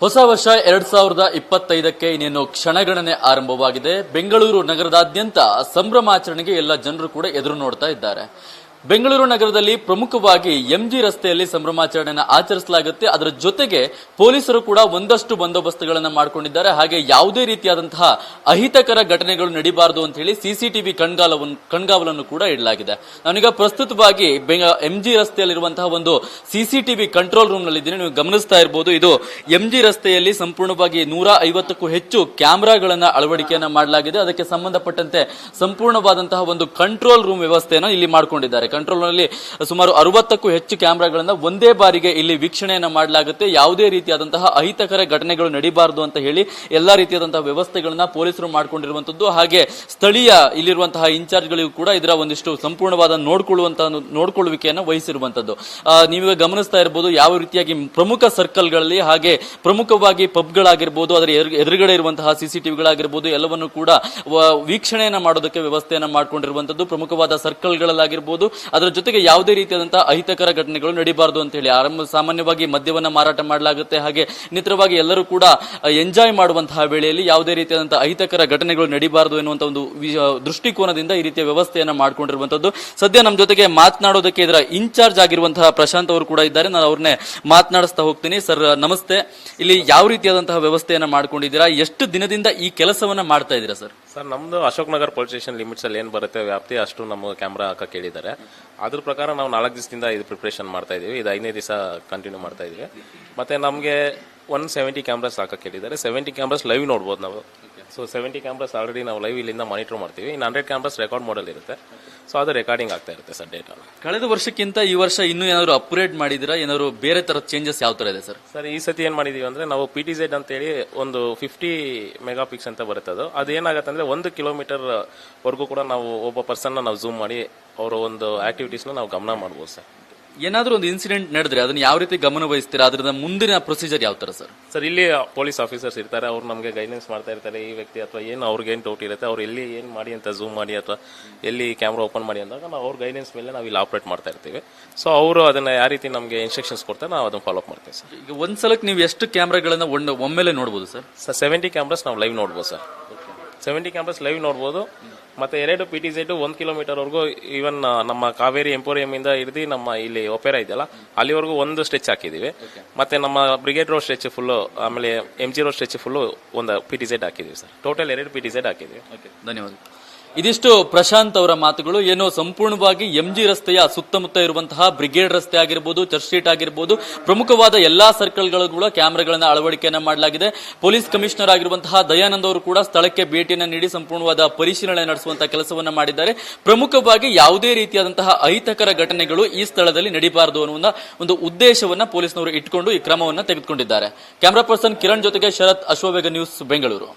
ಹೊಸ ವರ್ಷ 2025ಕ್ಕೆ ಇನ್ನೇನು ಕ್ಷಣಗಣನೆ ಆರಂಭವಾಗಿದೆ. ಬೆಂಗಳೂರು ನಗರದಾದ್ಯಂತ ಸಂಭ್ರಮಾಚರಣೆಗೆ ಎಲ್ಲ ಜನರು ಕೂಡ ಎದುರು ನೋಡ್ತಾ ಇದ್ದಾರೆ. ಬೆಂಗಳೂರು ನಗರದಲ್ಲಿ ಪ್ರಮುಖವಾಗಿ ಎಂಜಿ ರಸ್ತೆಯಲ್ಲಿ ಸಂಭ್ರಮಾಚರಣೆಯನ್ನು ಆಚರಿಸಲಾಗುತ್ತೆ. ಅದರ ಜೊತೆಗೆ ಪೊಲೀಸರು ಕೂಡ ಒಂದಷ್ಟು ಬಂದೋಬಸ್ತುಗಳನ್ನು ಮಾಡಿಕೊಂಡಿದ್ದಾರೆ. ಹಾಗೆ ಯಾವುದೇ ರೀತಿಯಾದಂತಹ ಅಹಿತಕರ ಘಟನೆಗಳು ನಡೀಬಾರದು ಅಂತ ಹೇಳಿ ಸಿಸಿಟಿವಿ ಕಣ್ಗಾವಲನ್ನು ಕೂಡ ಇಡಲಾಗಿದೆ. ನಾನೀಗ ಪ್ರಸ್ತುತವಾಗಿ ಎಂಜಿ ರಸ್ತೆಯಲ್ಲಿರುವಂತಹ ಒಂದು ಸಿಸಿಟಿವಿ ಕಂಟ್ರೋಲ್ ರೂಮ್ ನಲ್ಲಿ ಇದ್ದೀನಿ. ನೀವು ಗಮನಿಸ್ತಾ ಇರಬಹುದು, ಇದು ಎಂಜಿ ರಸ್ತೆಯಲ್ಲಿ ಸಂಪೂರ್ಣವಾಗಿ 150ಕ್ಕೂ ಹೆಚ್ಚು ಕ್ಯಾಮೆರಾಗಳನ್ನ ಅಳವಡಿಕೆಯನ್ನ ಮಾಡಲಾಗಿದೆ. ಅದಕ್ಕೆ ಸಂಬಂಧಪಟ್ಟಂತೆ ಸಂಪೂರ್ಣವಾದಂತಹ ಒಂದು ಕಂಟ್ರೋಲ್ ರೂಮ್ ವ್ಯವಸ್ಥೆಯನ್ನು ಇಲ್ಲಿ ಮಾಡಿಕೊಂಡಿದ್ದಾರೆ. ಕಂಟ್ರೋಲ್ ನಲ್ಲಿ ಸುಮಾರು 60ಕ್ಕೂ ಹೆಚ್ಚು ಕ್ಯಾಮೆರಾಗಳನ್ನ ಒಂದೇ ಬಾರಿಗೆ ಇಲ್ಲಿ ವೀಕ್ಷಣೆಯನ್ನ ಮಾಡಲಾಗುತ್ತೆ. ಯಾವುದೇ ರೀತಿಯಾದಂತಹ ಅಹಿತಕರ ಘಟನೆಗಳು ನಡೀಬಾರದು ಅಂತ ಹೇಳಿ ಎಲ್ಲಾ ರೀತಿಯಾದಂತಹ ವ್ಯವಸ್ಥೆಗಳನ್ನ ಪೊಲೀಸರು ಮಾಡಿಕೊಂಡಿರುವಂತದ್ದು. ಹಾಗೆ ಸ್ಥಳೀಯ ಇಲ್ಲಿರುವಂತಹ ಇನ್ಚಾರ್ಜ್ಗಳಿಗೂ ಕೂಡ ಇದರ ಒಂದಿಷ್ಟು ಸಂಪೂರ್ಣವಾದ ನೋಡ್ಕೊಳ್ಳುವಿಕೆಯನ್ನು ವಹಿಸಿರುವಂತದ್ದು. ನೀವೀಗ ಗಮನಿಸ್ತಾ ಇರಬಹುದು ಯಾವ ರೀತಿಯಾಗಿ ಪ್ರಮುಖ ಸರ್ಕಲ್ಗಳಲ್ಲಿ ಹಾಗೆ ಪ್ರಮುಖವಾಗಿ ಪಬ್ಗಳಾಗಿರ್ಬೋದು, ಅದರ ಎದುರುಗಡೆ ಇರುವಂತಹ ಸಿಸಿಟಿವಿಗಳಾಗಿರ್ಬೋದು ಎಲ್ಲವನ್ನು ಕೂಡ ವೀಕ್ಷಣೆಯನ್ನ ಮಾಡೋದಕ್ಕೆ ವ್ಯವಸ್ಥೆಯನ್ನ ಮಾಡಿಕೊಂಡಿರುವಂತದ್ದು. ಪ್ರಮುಖವಾದ ಸರ್ಕಲ್ಗಳಲ್ಲಾಗಿರ್ಬೋದು, ಅದರ ಜೊತೆಗೆ ಯಾವುದೇ ರೀತಿಯಾದಂತಹ ಅಹಿತಕರ ಘಟನೆಗಳು ನಡೀಬಾರದು ಅಂತ ಹೇಳಿ ಸಾಮಾನ್ಯವಾಗಿ ಮದ್ಯವನ್ನ ಮಾರಾಟ ಮಾಡಲಾಗುತ್ತೆ. ಹಾಗೆ ನಿತ್ರವಾಗಿ ಎಲ್ಲರೂ ಕೂಡ ಎಂಜಾಯ್ ಮಾಡುವಂತಹ ವೇಳೆಯಲ್ಲಿ ಯಾವುದೇ ರೀತಿಯಾದಂತಹ ಅಹಿತಕರ ಘಟನೆಗಳು ನಡೀಬಾರದು ಎನ್ನುವಂತ ಒಂದು ದೃಷ್ಟಿಕೋನದಿಂದ ಈ ರೀತಿಯ ವ್ಯವಸ್ಥೆಯನ್ನ ಮಾಡಿಕೊಂಡಿರುವಂತದ್ದು. ಸದ್ಯ ನಮ್ಮ ಜೊತೆಗೆ ಮಾತನಾಡೋದಕ್ಕೆ ಇದರ ಇನ್ಚಾರ್ಜ್ ಆಗಿರುವಂತಹ ಪ್ರಶಾಂತ್ ಅವರು ಕೂಡ ಇದ್ದಾರೆ. ನಾನು ಅವ್ರನ್ನೇ ಮಾತನಾಡಿಸ್ತಾ ಹೋಗ್ತೀನಿ. ಸರ್ ನಮಸ್ತೆ, ಇಲ್ಲಿ ಯಾವ ರೀತಿಯಾದಂತಹ ವ್ಯವಸ್ಥೆಯನ್ನ ಮಾಡ್ಕೊಂಡಿದ್ದೀರಾ? ಎಷ್ಟು ದಿನದಿಂದ ಈ ಕೆಲಸವನ್ನ ಮಾಡ್ತಾ ಇದ್ದೀರಾ ಸರ್? ಸರ್, ನಮ್ದು Ashok Nagar police station limits ಅಲ್ಲಿ ಏನ್ ಬರುತ್ತೆ ವ್ಯಾಪ್ತಿ ಅಷ್ಟು ನಮ್ಮ ಕ್ಯಾಮ್ರಾ ಹಾಕಕ್ಕೆ ಹೇಳಿದ್ದಾರೆ. ಅದ್ರ ಪ್ರಕಾರ ನಾವು 4 ದಿವಸದಿಂದ ಇದು ಪ್ರಿಪರೇಷನ್ ಮಾಡ್ತಾ ಇದೀವಿ. ಇದು 5ನೇ ದಿವಸ ಕಂಟಿನ್ಯೂ ಮಾಡ್ತಾ ಇದೀವಿ. ಮತ್ತೆ ನಮಗೆ 170 ಕ್ಯಾಮ್ರಾಸ್ ಹಾಕಕ್ಕೆ ಹೇಳಿದ್ದಾರೆ. 70 ಕ್ಯಾಮ್ರಾಸ್ ಲೈವ್ ನೋಡ್ಬೋದು ನಾವು. ಸೊ 70 ಕ್ಯಾಮ್ರಾಸ್ ಆಲ್ರೆಡಿ ನಾವು ಲೈವ್ ಇಲ್ಲಿಂದ ಮಾನಿಟರ್ ಮಾಡ್ತೀವಿ. ಇನ್ನು 100 ಕ್ಯಾಮ್ರಾಸ್ ರೆಕಾರ್ಡ್ ಮಾಡಲ್ ಇರುತ್ತೆ. ಸೊ ಅದು ರೆಕಾರ್ಡಿಂಗ್ ಆಗ್ತಾ ಇರುತ್ತೆ ಸರ್ ಡೇಟಾ. ಕಳೆದ ವರ್ಷಕ್ಕಿಂತ ಈ ವರ್ಷ ಇನ್ನೂ ಏನಾದ್ರು ಅಪ್ಗ್ರೇಡ್ ಮಾಡಿದಿರಾ? ಏನಾದ್ರು ಬೇರೆ ತರದ ಚೇಂಜಸ್ ಯಾವ ತರ ಇದೆ ಸರ್? ಸರ್, ಈ ಸತಿ ಏನ್ ಮಾಡಿದೀವಿ ಅಂದ್ರೆ ನಾವು PTZ ಅಂತ ಹೇಳಿ ಒಂದು 50 ಮೆಗಾಪಿಕ್ಸ್ ಅಂತ ಬರುತ್ತೆ. ಅದು ಏನಾಗುತ್ತೆ ಅಂದ್ರೆ 1 ಕಿಲೋಮೀಟರ್ ವರೆಗೂ ಕೂಡ ನಾವು ಒಬ್ಬ ಪರ್ಸನ್ ನಾವು ಝೂಮ್ ಮಾಡಿ ಅವರ ಒಂದು ಆಕ್ಟಿವಿಟೀಸ್ ನಾವು ಗಮನ ಮಾಡಬಹುದು ಸರ್. ಏನಾದ್ರೂ ಒಂದು ಇನ್ಸಿಡೆಂಟ್ ನಡೆದ್ರೆ ಅದನ್ನ ಯಾವ ರೀತಿ ಗಮನ ವಹಿಸ್ತೀರಾ? ಅದರ ಮುಂದಿನ ಪ್ರೊಸೀಜರ್ ಯಾವ ತರ ಸರ್? ಸರ್, ಇಲ್ಲಿ ಪೊಲೀಸ್ ಆಫೀಸರ್ಸ್ ಇರ್ತಾರೆ. ಅವ್ರು ನಮಗೆ ಗೈಡೆನ್ಸ್ ಮಾಡ್ತಾ ಇರ್ತಾರೆ. ಈ ವ್ಯಕ್ತಿ ಅಥವಾ ಏನು ಅವ್ರಿಗೆ ಏನು ಡೌಟ್ ಇರುತ್ತೆ, ಅವ್ರು ಎಲ್ಲಿ ಏನು ಮಾಡಿ ಅಂತ ಝೂಮ್ ಮಾಡಿ ಅಥವಾ ಎಲ್ಲಿ ಕ್ಯಾಮ್ರಾ ಓಪನ್ ಮಾಡಿ ಅಂದಾಗ ನಾವು ಅವ್ರ ಗೈಡೆನ್ಸ್ ಮೇಲೆ ನಾವು ಇಲ್ಲಿ ಆಪರೇಟ್ ಮಾಡ್ತಾ ಇರ್ತೀವಿ. ಸೊ ಅವರು ಅದನ್ನ ಯಾವ ರೀತಿ ನಮಗೆ ಇನ್ಸ್ಟ್ರಕ್ಷನ್ಸ್ ಕೊಡ್ತಾರೆ ನಾವು ಅದನ್ನ ಫಾಲೋ ಮಾಡ್ತೀವಿ ಸರ್. ಈಗ ಒಂದ್ಸಲಕ್ಕೆ ನೀವು ಎಷ್ಟು ಕ್ಯಾಮ್ರಾಗಳನ್ನ ಒಮ್ಮೆಲೆ ನೋಡಬಹುದು ಸರ್? ಸರ್, 70 ಕ್ಯಾಮ್ರಾಸ್ ನಾವು ಲೈವ್ ನೋಡ್ಬೋದು ಸರ್. 70 ಕ್ಯಾಮ್ರಾಸ್ ಲೈವ್ ನೋಡ್ಬೋದು. ಮತ್ತೆ 2 PTZ 1 ಕಿಲೋಮೀಟರ್ ವರೆಗೂ, ಈವನ್ ನಮ್ಮ ಕಾವೇರಿ ಎಂಪೋರಿಯಂ ಇಂದ ಹಿಡಿದು ನಮ್ಮ ಇಲ್ಲಿ ಒಪೆರಾ ಇದೆಯಲ್ಲ ಅಲ್ಲಿವರೆಗೂ ಒಂದು ಸ್ಟ್ರೆಚ್ ಹಾಕಿದೀವಿ. ಮತ್ತೆ ನಮ್ಮ ಬ್ರಿಗೇಡ್ ರೋಡ್ ಸ್ಟ್ರೆಚ್ ಫುಲ್, ಆಮೇಲೆ MG ರೋಡ್ ಸ್ಟ್ರೆಚ್ ಫುಲ್ ಒಂದು PTZ ಹಾಕಿದೀವಿ ಸರ್. ಟೋಟಲ್ 2 PTZ ಹಾಕಿದೀವಿ. ಧನ್ಯವಾದ. ಇದಿಷ್ಟು ಪ್ರಶಾಂತ್ ಅವರ ಮಾತುಗಳು. ಏನು ಸಂಪೂರ್ಣವಾಗಿ MG ರಸ್ತೆಯ ಸುತ್ತಮುತ್ತ ಇರುವಂತಹ ಬ್ರಿಗೇಡ್ ರಸ್ತೆ ಆಗಿರ್ಬೋದು, ಚರ್ಚ್ ಸ್ಟ್ರೀಟ್ ಆಗಿರ್ಬೋದು, ಪ್ರಮುಖವಾದ ಎಲ್ಲಾ ಸರ್ಕಲ್ಗಳು ಕೂಡ ಕ್ಯಾಮೆರಾಗಳನ್ನ ಅಳವಡಿಕೆಯನ್ನ ಮಾಡಲಾಗಿದೆ. ಪೊಲೀಸ್ ಕಮಿಷನರ್ ಆಗಿರುವಂತಹ ದಯಾನಂದ್ ಅವರು ಕೂಡ ಸ್ಥಳಕ್ಕೆ ಭೇಟಿಯನ್ನ ನೀಡಿ ಸಂಪೂರ್ಣವಾದ ಪರಿಶೀಲನೆ ನಡೆಸುವಂತಹ ಕೆಲಸವನ್ನ ಮಾಡಿದ್ದಾರೆ. ಪ್ರಮುಖವಾಗಿ ಯಾವುದೇ ರೀತಿಯಾದಂತಹ ಅಹಿತಕರ ಘಟನೆಗಳು ಈ ಸ್ಥಳದಲ್ಲಿ ನಡೀಬಾರದು ಅನ್ನುವ ಒಂದು ಉದ್ದೇಶವನ್ನ ಪೊಲೀಸ್ನವರು ಇಟ್ಟುಕೊಂಡು ಈ ಕ್ರಮವನ್ನ ತೆಗೆದುಕೊಂಡಿದ್ದಾರೆ. ಕ್ಯಾಮರಾ ಪರ್ಸನ್ ಕಿರಣ್ ಜೊತೆಗೆ ಶರತ್, ಅಶ್ವವೇಗ ನ್ಯೂಸ್, ಬೆಂಗಳೂರು.